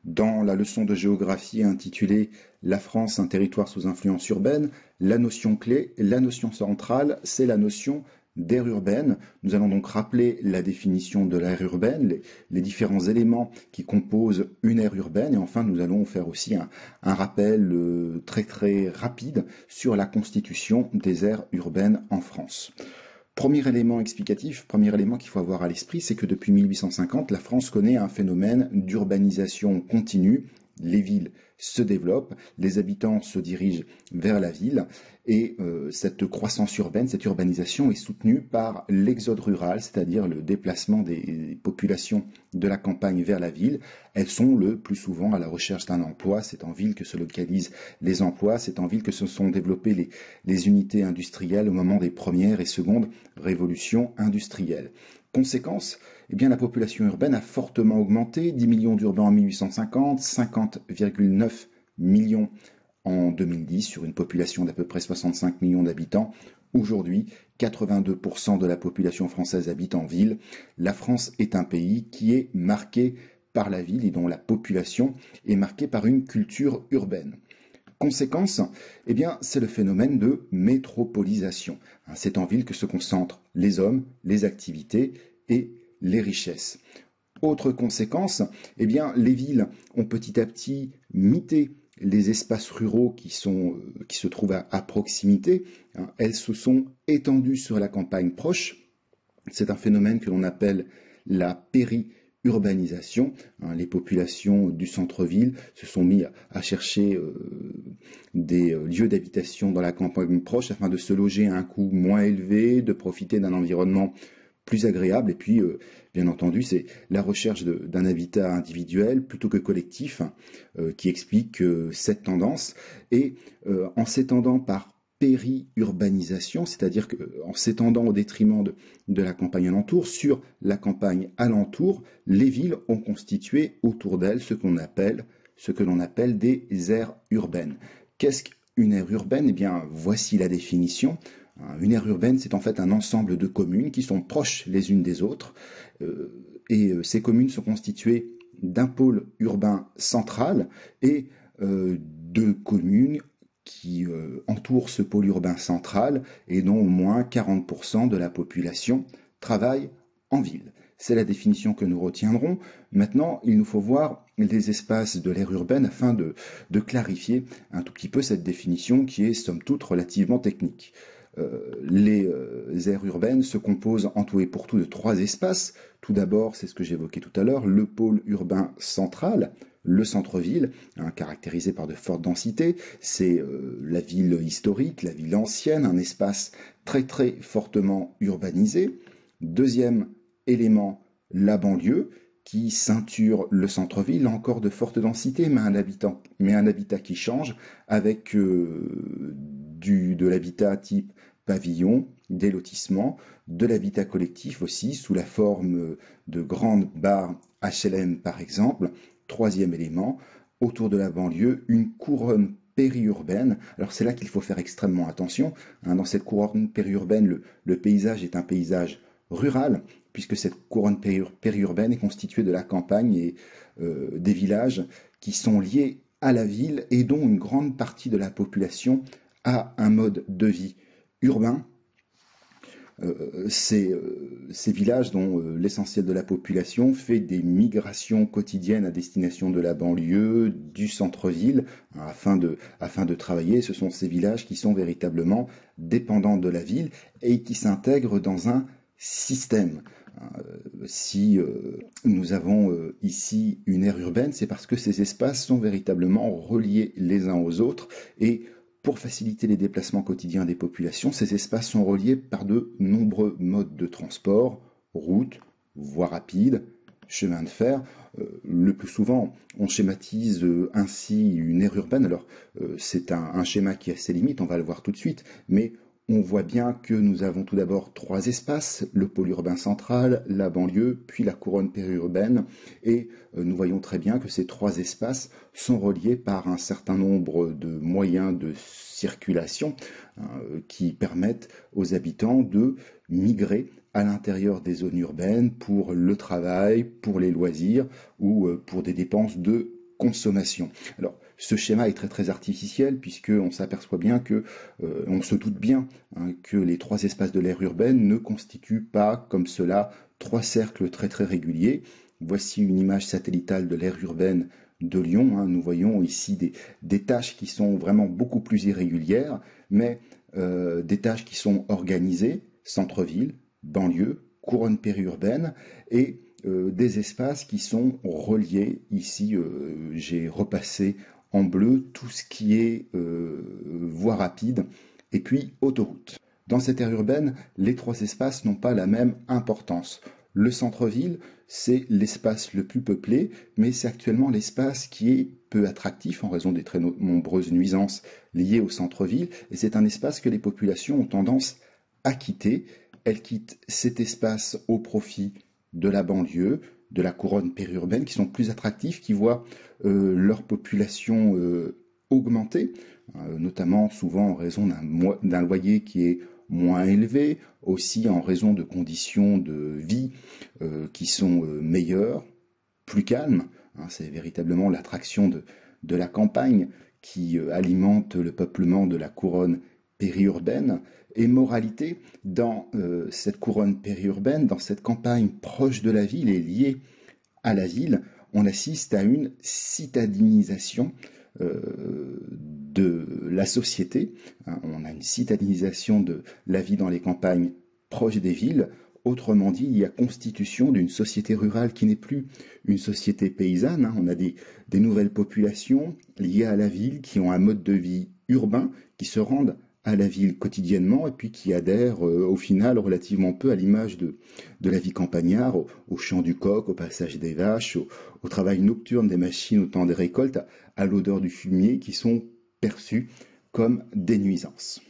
Dans la leçon de géographie intitulée La France, un territoire sous influence urbaine, la notion clé, la notion centrale, c'est la notion d'aire urbaine. Nous allons donc rappeler la définition de l'aire urbaine, les différents éléments qui composent une aire urbaine, et enfin nous allons faire aussi un rappel très très rapide sur la constitution des aires urbaines en France. Premier élément explicatif, premier élément qu'il faut avoir à l'esprit, c'est que depuis 1850, la France connaît un phénomène d'urbanisation continue. Les villes se développent, les habitants se dirigent vers la ville et cette croissance urbaine, cette urbanisation est soutenue par l'exode rural, c'est-à-dire le déplacement des populations de la campagne vers la ville. Elles sont le plus souvent à la recherche d'un emploi, c'est en ville que se localisent les emplois, c'est en ville que se sont développées les unités industrielles au moment des premières et secondes révolutions industrielles. Conséquence, eh bien, la population urbaine a fortement augmenté, 10 millions d'urbains en 1850, 50,9 millions en 2010 sur une population d'à peu près 65 millions d'habitants. Aujourd'hui, 82% de la population française habite en ville. La France est un pays qui est marqué par la ville et dont la population est marquée par une culture urbaine. Conséquence, eh bien, c'est le phénomène de métropolisation. C'est en ville que se concentrent les hommes, les activités et les richesses. Autre conséquence, eh bien, les villes ont petit à petit mité les espaces ruraux qui se trouvent à proximité. Elles se sont étendues sur la campagne proche. C'est un phénomène que l'on appelle la périurbanisation. Les populations du centre-ville se sont mis à chercher des lieux d'habitation dans la campagne proche afin de se loger à un coût moins élevé, de profiter d'un environnement plus agréable. Et puis, bien entendu, c'est la recherche d'un habitat individuel plutôt que collectif qui explique cette tendance. Et en s'étendant par périurbanisation, c'est-à-dire qu'en s'étendant au détriment de la campagne alentour, sur la campagne alentour, les villes ont constitué autour d'elles ce que l'on appelle des aires urbaines. Qu'est-ce qu'une aire urbaine? Eh bien, voici la définition. Une aire urbaine, c'est en fait un ensemble de communes qui sont proches les unes des autres, et ces communes sont constituées d'un pôle urbain central et de communes qui entourent ce pôle urbain central et dont au moins 40% de la population travaille en ville. C'est la définition que nous retiendrons. Maintenant, il nous faut voir les espaces de l'aire urbaine afin de clarifier un tout petit peu cette définition qui est somme toute relativement technique. Les aires urbaines se composent en tout et pour tout de 3 espaces. Tout d'abord, c'est ce que j'évoquais tout à l'heure, le pôle urbain central, le centre-ville, caractérisé par de fortes densités. C'est la ville historique, la ville ancienne, un espace très très fortement urbanisé. Deuxième élément, la banlieue, qui ceinture le centre-ville, encore de forte densité, mais un habitat qui change, avec de l'habitat type pavillon, des lotissements, de l'habitat collectif aussi, sous la forme de grandes barres HLM par exemple. Troisième élément, autour de la banlieue, une couronne périurbaine. Alors c'est là qu'il faut faire extrêmement attention. Dans cette couronne périurbaine, le paysage est un paysage rural, puisque cette couronne périurbaine est constituée de la campagne et des villages qui sont liés à la ville et dont une grande partie de la population a un mode de vie urbain. Ces villages dont l'essentiel de la population fait des migrations quotidiennes à destination de la banlieue, du centre-ville, afin de travailler. Ce sont ces villages qui sont véritablement dépendants de la ville et qui s'intègrent dans un système. Si nous avons ici une aire urbaine, c'est parce que ces espaces sont véritablement reliés les uns aux autres et pour faciliter les déplacements quotidiens des populations, ces espaces sont reliés par de nombreux modes de transport, routes, voies rapides, chemins de fer. Le plus souvent, on schématise ainsi une aire urbaine. Alors, c'est un schéma qui a ses limites, on va le voir tout de suite, mais on voit bien que nous avons tout d'abord 3 espaces, le pôle urbain central, la banlieue, puis la couronne périurbaine, et nous voyons très bien que ces 3 espaces sont reliés par un certain nombre de moyens de circulation qui permettent aux habitants de migrer à l'intérieur des zones urbaines pour le travail, pour les loisirs ou pour des dépenses de consommation. Alors, ce schéma est très très artificiel puisqu'on s'aperçoit bien que, on se doute bien que les 3 espaces de l'aire urbaine ne constituent pas comme cela 3 cercles très très réguliers. Voici une image satellitale de l'aire urbaine de Lyon. Nous voyons ici des tâches qui sont vraiment beaucoup plus irrégulières, mais des tâches qui sont organisées, centre-ville, banlieue, couronne périurbaine, et des espaces qui sont reliés. Ici, j'ai repassé en bleu tout ce qui est voie rapide et puis autoroute. Dans cette aire urbaine, les 3 espaces n'ont pas la même importance. Le centre-ville, c'est l'espace le plus peuplé, mais c'est actuellement l'espace qui est peu attractif en raison des très nombreuses nuisances liées au centre-ville, et c'est un espace que les populations ont tendance à quitter. Elles quittent cet espace au profit de la banlieue, de la couronne périurbaine, qui sont plus attractifs, qui voient leur population augmenter, notamment souvent en raison d'un loyer qui est moins élevé, aussi en raison de conditions de vie qui sont meilleures, plus calmes. C'est véritablement l'attraction de la campagne qui alimente le peuplement de la couronne périurbaine. Et moralité, dans cette couronne périurbaine, dans cette campagne proche de la ville et liée à la ville, on assiste à une citadinisation de la société. On a une citadinisation de la vie dans les campagnes proches des villes. Autrement dit, il y a constitution d'une société rurale qui n'est plus une société paysanne. On a des nouvelles populations liées à la ville qui ont un mode de vie urbain, qui se rendent à la ville quotidiennement et puis qui adhèrent au final relativement peu à l'image de la vie campagnard, au chant du coq, au passage des vaches, au travail nocturne des machines au temps des récoltes, à l'odeur du fumier, qui sont perçus comme des nuisances.